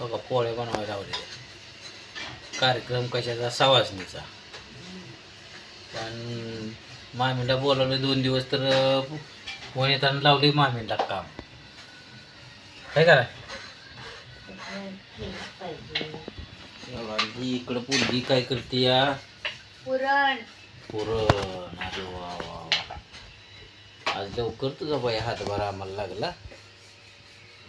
बघा पोळ्या बनवायला लावले. कार्यक्रम कशाचा? सवासणीचा. पण मामीला बोलावलं 2 दिवस तर वनितानं लावली मामीला काम. काय करा इकडं पोरगी काय करते या? पुरण. पुरण. अरे वा वा वा. आज लवकर तुझा बाई हातभार आम्हाला लागला.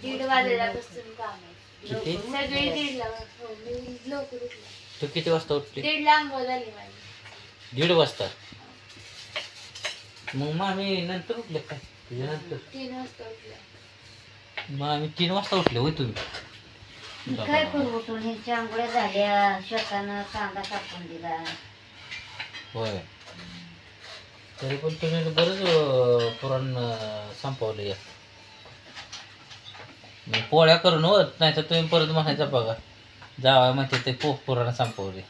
1:30 वाजल्यापासून काम आहे. किती? सगळे 1:30 ला. हो, मी लवकर उठले. तू किती वाजता उठली? 1:30 ला अंघोळ झाली माझी. 1:30 वाजता. मग मामी नंतर उठले काय? तुझ्या नंतर 3 वाजता उठले. मग आम्ही 3 वाजता उठले होय तुम्ही? काय करू उठून ह्यांच्या आंघोळ्या झाल्या, शेतानं कांदा कापून दिला. होय. तरी पण तुम्ही बरंच पुरण संपवलं या. मग पोळ्या करून होत नाही तर तुम्ही परत म्हणायचं बघा जावा म्हणते ते पुरण संपवले.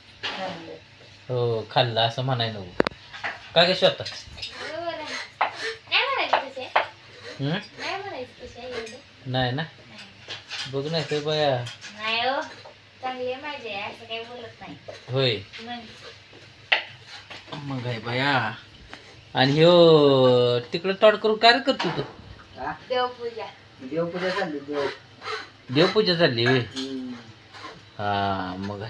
हो खाल्लं असं म्हणाय नको. काय काय स्वतः बरोबर आहे. नाही म्हणायचं तसे. नाही म्हणायचं तसे एवढं. नाही ना? नाही. बघ नाही तर बया. नाही हो. चांगली आहे माझी, असं काही बोलत नाही. होय. मग मग आहे बया. आणि ह्यो तिकडं तोड करून काय करतो तू? देवपूजा. देवपूजा चालली देवपूजा चालली होय. हा मग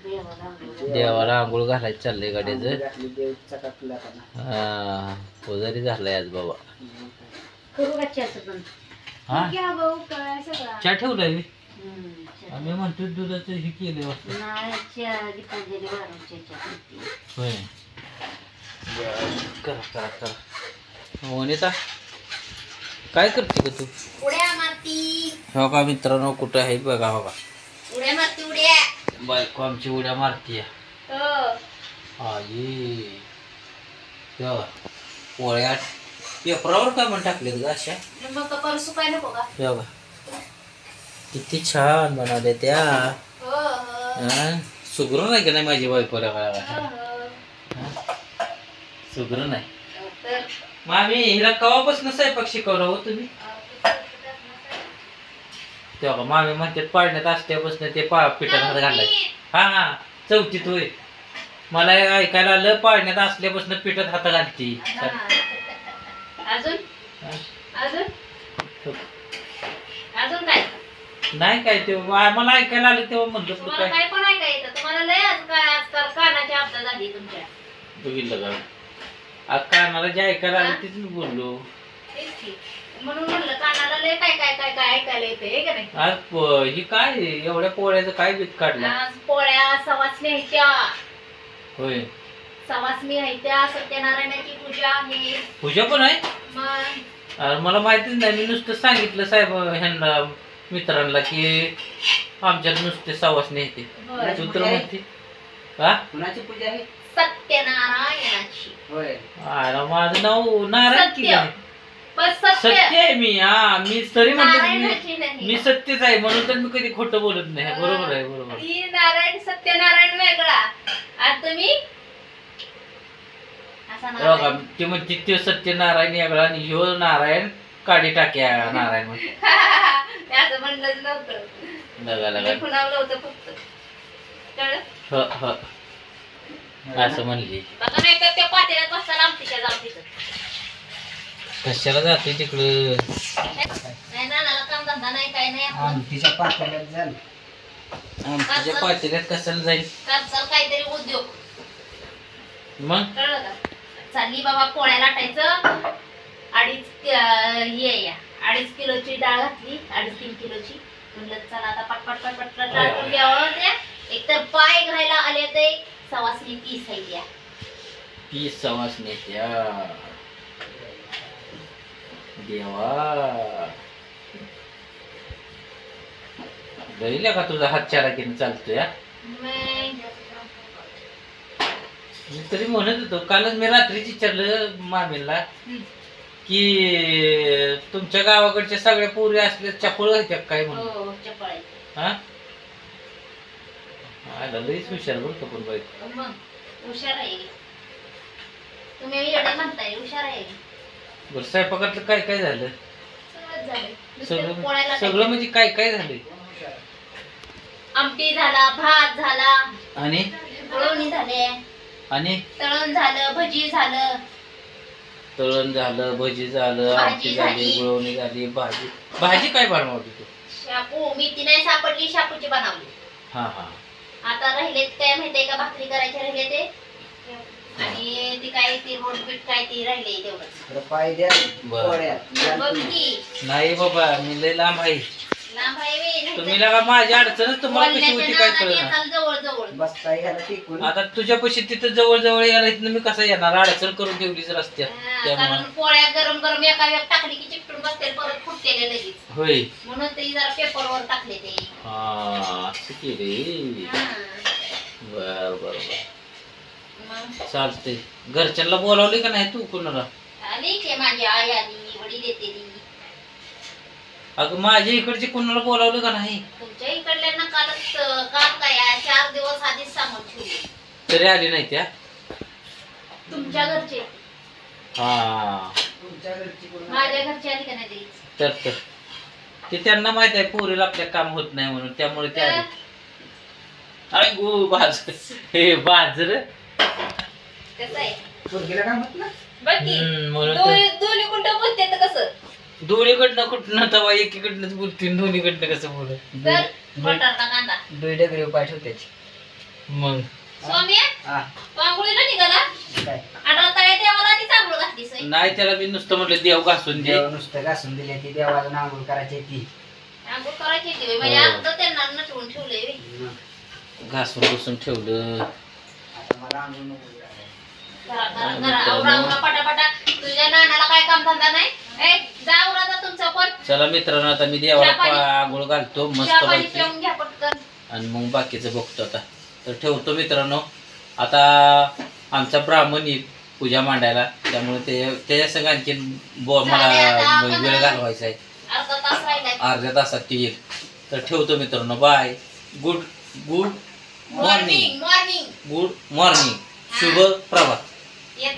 देवाला आंघोळ घालायचं चाललंय गाड्याचं. हा पुजारी झालाय आज बाबा. करू का चहाचं पण? हा घ्या भाऊ कळा सगळा. चहा ठेवलाय मी. चहा. आम्ही म्हणतो दुधाचं हे केलंय वाटतं. नाही चहा गीतांजली वाढून चहा करते. होय. करा करा करा. वनिता काय करते का तू? उड्या मारती. हो का मित्रांनो कुठं आहे बघा हो का. उड्या मारती उड्या. बायको आमची उड्या मारतीय. हो. आई पोळ्या पेपरावर काय म्हणून टाकले का अशा? मग कपाल सुकाय नको का? बघा किती छान बनवले त्या. हो हो. सुग्र नाही का नाही माझी बायकोला हो, हो. सुग्र नाही. तर मामी हिला कवापासून स्वयंपाक शिकवला हो तुम्ही? तेव्हा मामी म्हणते पाडण्यात असल्यापासून ते पिठात हात घालाय. हा हा चौथीत होय. मला ऐकायला आलं पाडण्यात असल्यापासून पिठात हात घालती. अजून अजून अजून काय? नाही काय ते मला ऐकायला आलं तेव्हा म्हणलं तू तुम्हाला काय काय पण ऐका येतं? तुम्हाला लय आजकाल कानाची आपदा झाली तुमच्या. बघितलं का? कानाला जे ऐकायला आलं तेच मी बोललो. तेच की. म्हणून म्हणलं कानाला लय काय काय काय काय ऐकायला येते हे का नाही? आज ही काय एवढ्या पोळ्याचं काय बीत काढलं? आज पोळ्या सवासणी आहेत. होय. सवासणी आहेत, सत्यनारायणाची पूजा आहे. पूजा पण आहे? मग अरे मला माहितीच नाही. मी नुसतं सांगितलं साहेब ह्यांना मित्रांना की आमच्यात नुसते सवासणी येते. होय. तू तर म्हणते हा कुणाची पूजा आहे? सत्यनारायणाची. होय. अरे माझं नाव नारायण की सत्य. काय? पण सत्य आहे मी. हा मी तरी म्हणलं नारायणाची नाही. मी सत्यच आहे म्हणून तर मी कधी खोटं बोलत नाही. बरोबर आहे बरोबर. ती नारायण सत्यनारायण वेगळा. आता तुम्ही असा बघा नारायण. ते म्हणते ते सत्यनारायण वेगळा आणि ह्यो नारायण काडी टाक्या नारायण म्हणते. मी असं म्हणलंच नव्हतं. लगा लगा मी खुणावलं होतं फक्त. कळलं? ह ह असं म्हणली. बघा नाही तर त्या पातेल्यात बसताना आमटीच्या जाऊ तिथं. कशाला जाते तिकडं? नाही नानाला काम धंदा नाही काय नाही आपण. आमटीच्या पातेल्यात झालं. आमच्या पातेल्यात कशाला जाईल? कापसाला काहीतरी उद्योग. मग कळलं का? चालली बाबा पोळ्या लाटायचं. 2.5 किलोची डाळ घातली. 2.5-3 किलोची. म्हणलं चला आता पटपट पटपट लाटून घ्यावं. एक तर पाय घायला आले ते सवासणी 30 आहे त्या. 30 सवासणी त्या. देवा गईला का तुझा हात चालाकीने चालतोय? मी तरी म्हणत होतो कालच मी रात्रीच विचारलं मामीला की तुमच्या गावाकडच्या सगळ्या पोरी असल्या चपळ होत्या काय म्हणून. हो चपळ आहे. हा लईच हुशार बरं का पण बाई. मग हुशार आहे. तुम्ही एवढं म्हणताय हुशार आहे. बरं स्वयंपाकातलं काय काय झालं? सगळंच झालंय. नुसतं सगळं पोळ्या सगळं म्हणजे काय काय झालंय? आमटी झाला, भात झाला, आणि गुळवणी झाले, आणि तळण झालं, भजी झालं, तळण झालं, भजी झालं, भाजी आमटी झाली, झाली. गुळवणी झाली, भाजी भाजी काय बनवली तू? शापू मेथी नाही सापडली, शापूची बनवली. हा हा. आता राहिलेत काय माहितीये का, भाकरी करायचे राहिले ते, आणि ती काय ती रोडपीठ काय ती राहिले तेवढंच. पाय द्या बरं. पोळ्या. बघ की नाही बाबा, मी लय लांब आहे. लांब आहे बे, नाही तुम्ही तर लगा माझी अडचणच तुम्हाला कशी बोलण्याच्या होती काय नादात कळलं येताल जवळ जवळ. बसता ह्याला टिकून आता तुझ्यापाशी तिथं जवळ जवळ यायला इथनं मी कसं येणार? अडचण करून ठेवलीच रस्त्यात त्यामुळे. कारण पोळ्या गरम गरम एका वेळ टाकली की चिपटून बसते, परत फुटतेले लगेच. होय. म्हणून ते जरा पेपरवर टाकले ते. हा असं केले. हा. बर बर बर, मग चालतंय. घरच्यांना बोलावली का नाही तू कोणाला? आली की माझी आई आली, वडील येते. अगं माझ्या इकडचे कोणाला बोलावलं का नाही? तुमच्या इकडल्यांना कालच काल काय 4 दिवस आधीच सांगून ठेवले. तरी आली नाही त्या? तुमच्या घरचे, हा. तुमच्या घरची कोण माझ्या घरचे आली का नाही तरी? तर ते त्यांना माहित आहे पोरीला आपल्या काम होत नाही म्हणून, त्यामुळे ते आले. अरे गो बाजर, हे बाजर. कसं आहे पोरगीला काय म्हटलं? बघ की म्हणून ते दोन्ही कुठं बोलते तर कसं दोन्हीकडनं कुठनं तवा एकीकडनंच बोलतील, दोन्हीकडनं कसं बोलत? तर बटाटा कांदा डोईडगरी पाय ठेवत्याची. मग स्वामी हा पांगुळीला निघाला काय आडा तळ्या देवाला आधी चांगलं घातली सई. नाही, त्याला मी नुसतं म्हटलं देव घासून दे. देव नुसतं घासून दिले ती देवाला आंघोळ करायची ती. आंघोळ करायची होती बाई, म्हणजे हो. अगोदर त्यांना नटवून ठेवलंय बाई. घासून घुसून ठेवलं. आता मला आंघोळ नको करायला. घरा आवरा पटापटा. तुझ्या नानाला काय काम धंदा नाही. ए जा आवरा तुमचं पण. चला मित्रांनो, आता मी देवाला चहा पाणी- आंघोळ घालतो मस्त चहा पाणी पैकी पिऊन घ्या पटकन. आणि मग बाकीचं बघतो आता. तर ठेवतो मित्रांनो. आता आमचा ब्राह्मण येईल पूजा मांडायला, त्यामुळे त्याच्या संग आणखी मला वेळ घालवायचा आहे. अर्धा तास राहिलाय. अर्ध्या तासात ती येईल. तर ठेवतो मित्रांनो. Bye. Good good morning. Morning good morning. शुभ प्रभात. येते